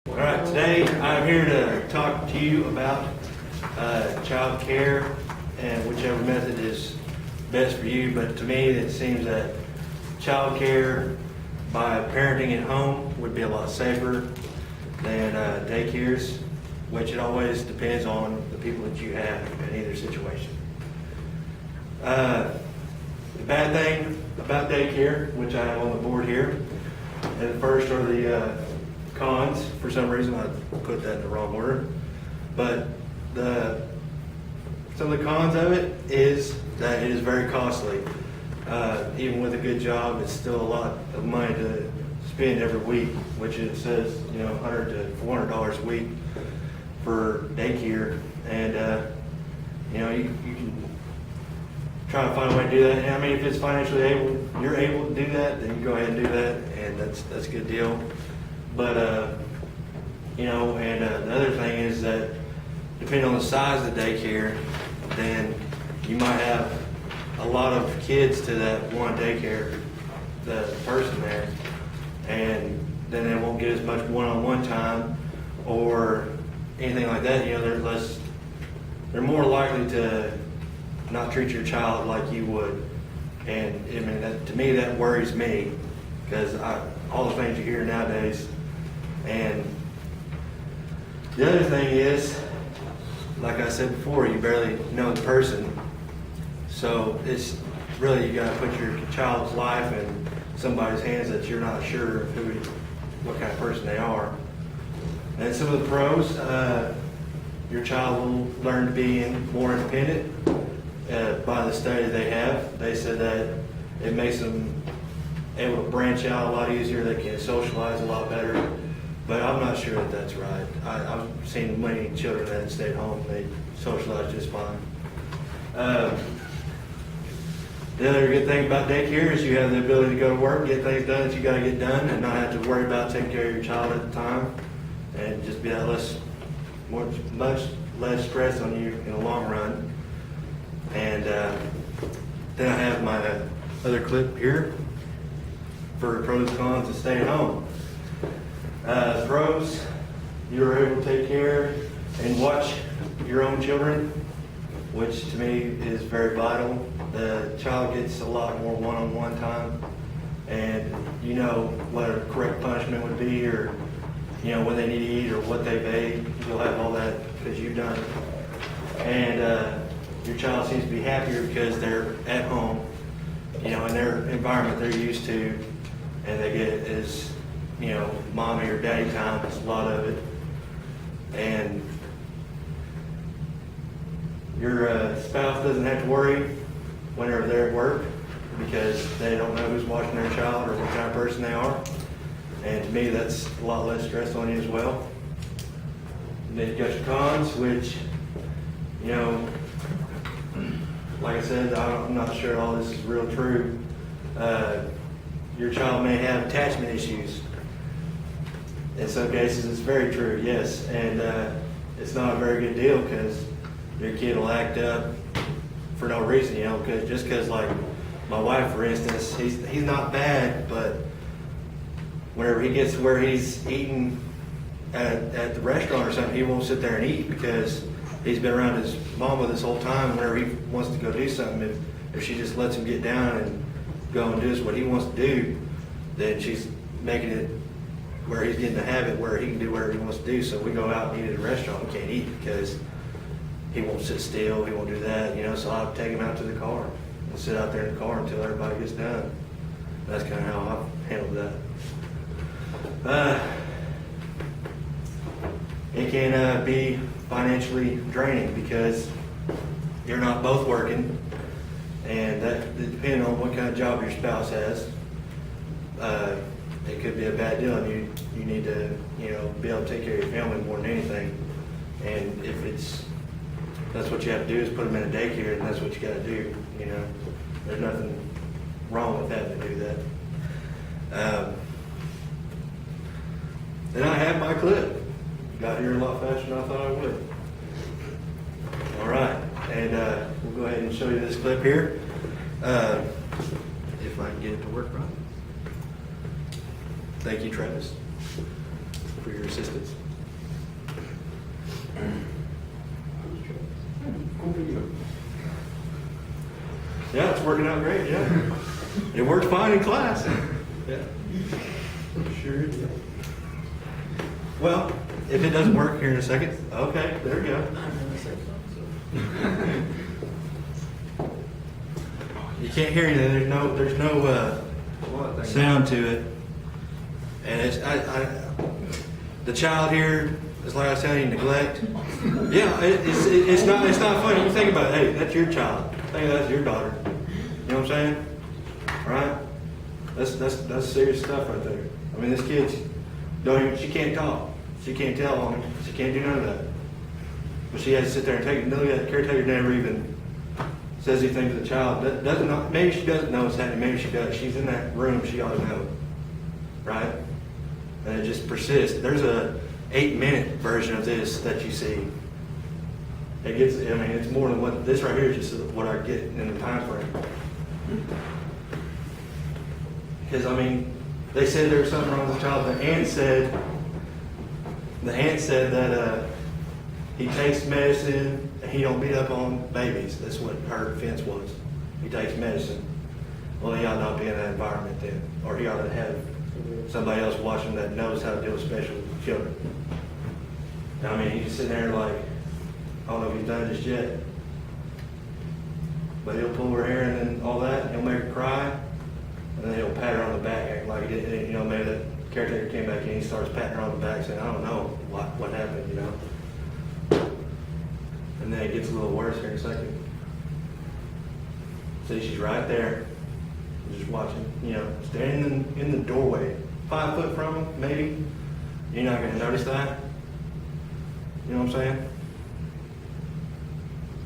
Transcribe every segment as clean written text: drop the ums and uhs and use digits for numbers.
All right, today I'm here to talk to you about child care and whichever method is best for you. But to me, it seems that child care by parenting at home would be a lot safer than daycares, which it always depends on the people that you have in either situation. The bad thing about daycare, which I have on the board here, and the first are the cons. For some reason, I put that in the wrong order. But some of the cons of it is that it is very costly. Even with a good job, it's still a lot of money to spend every week, which it says, $100 to $400 a week for daycare. And, you can try to find a way to do that. And I mean, if it's financially you're able to do that, then you go ahead and do that, and that's a good deal. But, the other thing is that depending on the size of the daycare, then you might have a lot of kids to that one daycare, the person there, and then they won't get as much one-on-one time or anything like that. They're more likely to not treat your child like you would. And I mean, to me, that worries me, because all the things you hear nowadays. And the other thing is, like I said before, you barely know the person. So it's really, you gotta put your child's life in somebody's hands that you're not sure of what kind of person they are. And some of the pros, your child will learn to be more independent. By the study they said that it makes them able to branch out a lot easier. They can socialize a lot better. But I'm not sure that that's right. I've seen many children that stayed home, they socialize just fine. The other good thing about daycare is you have the ability to go to work, get things done that you gotta get done, and not have to worry about taking care of your child at the time, and just be that much less stress on you in the long run. And then I have my other clip here for pros and cons of staying home. Pros, you're able to take care and watch your own children, which to me is very vital. The child gets a lot more one-on-one time, and you know what a correct punishment would be, or when they need to eat or what they've ate. You'll have all that because you've done it. And your child seems to be happier because they're at home, in their environment they're used to, and they get as mommy or daddy time. It's a lot of it. And your spouse doesn't have to worry whenever they're at work, because they don't know who's watching their child or what kind of person they are. And to me, that's a lot less stress on you as well. And then you've got your cons, which, like I said, I'm not sure all this is real true. Your child may have attachment issues. In some cases, it's very true, yes. And it's not a very good deal, because your kid will act up for no reason, because like my wife, for instance, he's not bad, but whenever he gets to where he's eating at the restaurant or something, he won't sit there and eat, because he's been around his mama this whole time. Whenever he wants to go do something, if she just lets him get down and go and do what he wants to do, then she's making it where he's getting the habit where he can do whatever he wants to do. So we go out and eat at a restaurant, we can't eat because he won't sit still, he won't do that, so I'll take him out to the car and sit out there in the car until everybody gets done. That's kind of how I've handled that. It can be financially draining because you're not both working, and that depending on what kind of job your spouse has, it could be a bad deal, and you need to be able to take care of your family more than anything. And if that's what you have to do, is put them in a daycare, and that's what you got to do. There's nothing wrong with having to do that. Then I have my clip. Got here a lot faster than I thought I would. All right, and we'll go ahead and show you this clip here, if I can get it to work right. Thank you, Travis. for your assistance. Yeah, it's working out great, yeah. It worked fine in class. Yeah. Sure it did. Well, if it doesn't work here in a second, okay, there we go. You can't hear anything. There's no sound to it, and it's the child here is, like I was telling you, neglect. Yeah, it's not funny. You think about it. Hey, that's your child. Think that's your daughter. You know what I'm saying? Right? That's serious stuff right there. I mean, this kid's she can't talk. She can't tell on him. She can't do none of that. But she has to sit there and take it. No, that caretaker never even says anything to the child. Doesn't know, maybe she doesn't know what's happening. Maybe she does. She's in that room. She ought to know, right? And it just persists. There's a 8-minute version of this that you see. It gets. I mean, it's more than what this right here is. Just what I get in the time frame. Because I mean, they said there was something wrong with the child. The aunt said that he takes medicine and he don't beat up on babies. That's what her defense was. He takes medicine. Well, he ought not be in that environment then, or he ought to have somebody else watching that knows how to deal with special children. Now, I mean, he's sitting there like, I don't know if he's done this yet, but he'll pull her hair and then all that, and he'll make her cry, and then he'll pat her on the back, acting like he didn't, you know, maybe the caretaker came back in, he starts patting her on the back, saying, I don't know what happened, you know. And then it gets a little worse here in a second. See, she's right there, just watching, you know, standing in the doorway, 5 foot from him, maybe. You're not going to notice that. You know what I'm saying?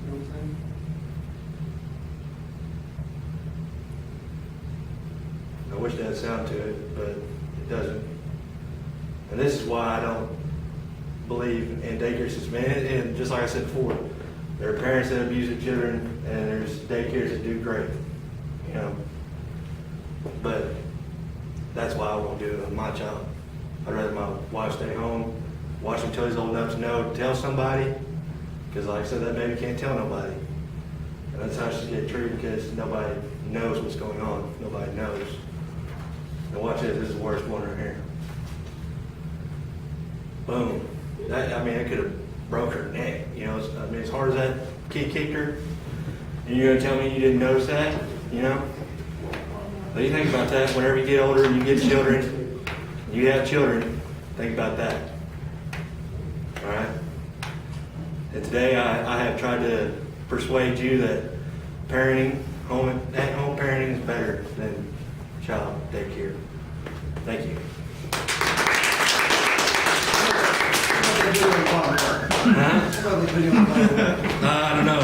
You know what I'm saying? I wish that had sound to it, but it doesn't. And this is why I don't believe in daycare systems. And just like I said before, there are parents that abuse their children, and there's daycares that do great, you know. But that's why I won't do it with my child. I'd rather my wife stay home, watch him until he's old enough to know to tell somebody, because like I said, that baby can't tell nobody. And that's how she's getting treated, because nobody knows what's going on. Nobody knows. And watch this is the worst one right here. Boom. That, I mean, it could have broke her neck. You know, I mean, as hard as that kid kicked her, and you're going to tell me you didn't notice that, you know? But you think about that, whenever you get older and you get children, you have children, think about that. All right? And today I have tried to persuade you that parenting, at-home parenting is better than child daycare. Thank you. Huh? I don't know.